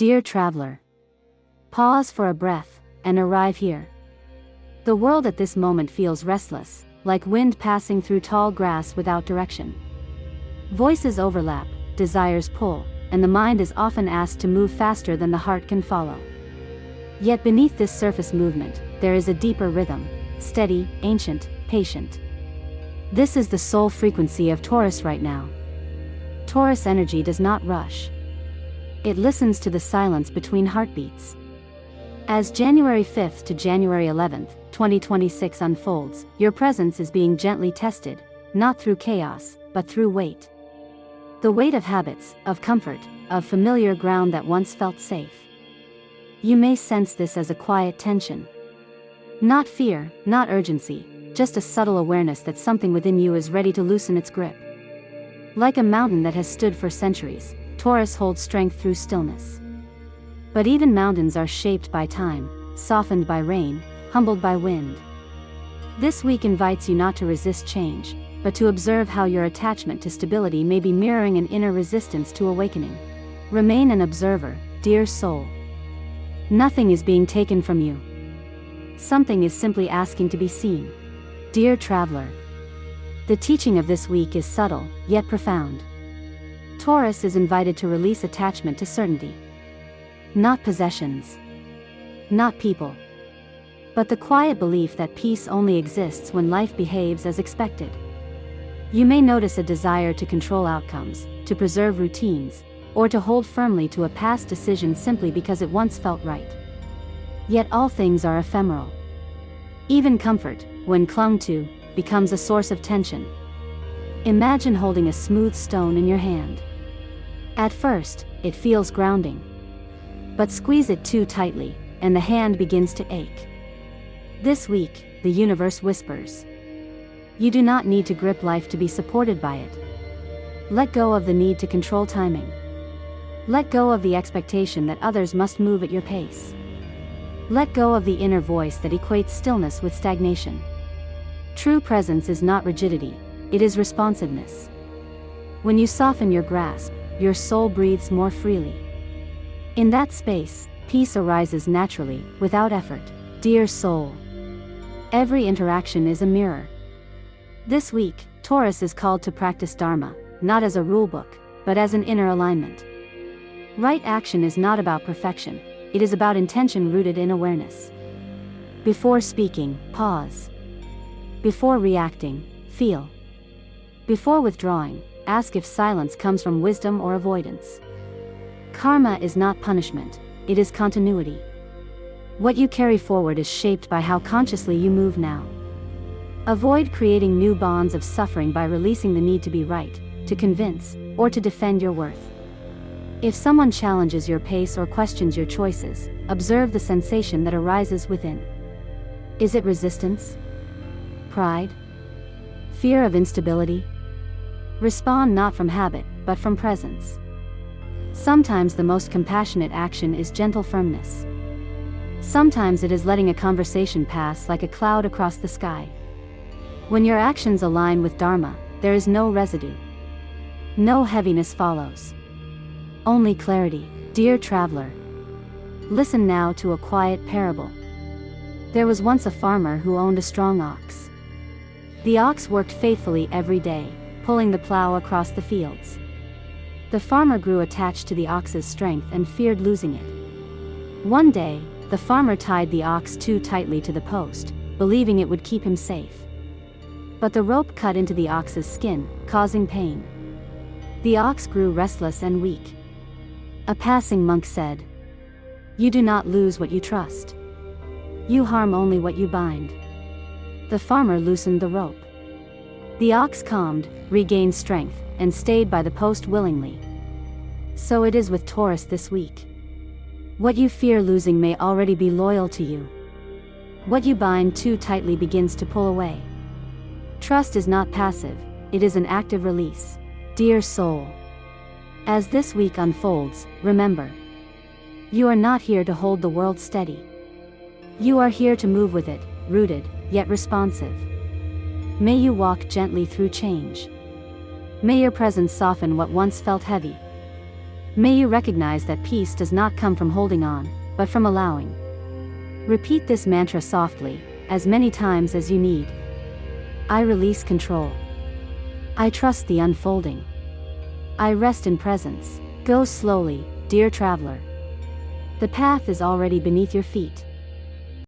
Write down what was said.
Dear traveler, pause for a breath and arrive here. The world at this moment feels restless, like wind passing through tall grass without direction. Voices overlap, desires pull, and the mind is often asked to move faster than the heart can follow. Yet beneath this surface movement, there is a deeper rhythm, steady, ancient, patient. This is the soul frequency of Taurus right now. Taurus energy does not rush. It listens to the silence between heartbeats. As January 5th to January 11th, 2026 unfolds, your presence is being gently tested, not through chaos, but through weight. The weight of habits, of comfort, of familiar ground that once felt safe. You may sense this as a quiet tension. Not fear, not urgency, just a subtle awareness that something within you is ready to loosen its grip. Like a mountain that has stood for centuries, Taurus holds strength through stillness. But even mountains are shaped by time, softened by rain, humbled by wind. This week invites you not to resist change, but to observe how your attachment to stability may be mirroring an inner resistance to awakening. Remain an observer, dear soul. Nothing is being taken from you. Something is simply asking to be seen. Dear traveler, the teaching of this week is subtle, yet profound. Taurus is invited to release attachment to certainty. Not possessions. Not people. But the quiet belief that peace only exists when life behaves as expected. You may notice a desire to control outcomes, to preserve routines, or to hold firmly to a past decision simply because it once felt right. Yet all things are ephemeral. Even comfort, when clung to, becomes a source of tension. Imagine holding a smooth stone in your hand. At first, it feels grounding. But squeeze it too tightly, and the hand begins to ache. This week, the universe whispers. You do not need to grip life to be supported by it. Let go of the need to control timing. Let go of the expectation that others must move at your pace. Let go of the inner voice that equates stillness with stagnation. True presence is not rigidity, it is responsiveness. When you soften your grasp, your soul breathes more freely. In that space, peace arises naturally, without effort. Dear soul, every interaction is a mirror. This week, Taurus is called to practice Dharma, not as a rulebook, but as an inner alignment. Right action is not about perfection, it is about intention rooted in awareness. Before speaking, pause. Before reacting, feel. Before withdrawing, ask if silence comes from wisdom or avoidance. Karma is not punishment, it is continuity. What you carry forward is shaped by how consciously you move now. Avoid creating new bonds of suffering by releasing the need to be right, to convince, or to defend your worth. If someone challenges your pace or questions your choices, observe the sensation that arises within. Is it resistance? Pride? Fear of instability? Respond not from habit, but from presence. Sometimes the most compassionate action is gentle firmness. Sometimes it is letting a conversation pass like a cloud across the sky. When your actions align with Dharma, there is no residue. No heaviness follows. Only clarity. Dear traveler, listen now to a quiet parable. There was once a farmer who owned a strong ox. The ox worked faithfully every day, pulling the plow across the fields. The farmer grew attached to the ox's strength and feared losing it. One day, the farmer tied the ox too tightly to the post, believing it would keep him safe. But the rope cut into the ox's skin, causing pain. The ox grew restless and weak. A passing monk said, "You do not lose what you trust. You harm only what you bind." The farmer loosened the rope. The ox calmed, regained strength, and stayed by the post willingly. So it is with Taurus this week. What you fear losing may already be loyal to you. What you bind too tightly begins to pull away. Trust is not passive, it is an active release. Dear soul, as this week unfolds, remember, you are not here to hold the world steady. You are here to move with it, rooted, yet responsive. May you walk gently through change. May your presence soften what once felt heavy. May you recognize that peace does not come from holding on, but from allowing. Repeat this mantra softly, as many times as you need. I release control. I trust the unfolding. I rest in presence. Go slowly, dear traveler. The path is already beneath your feet.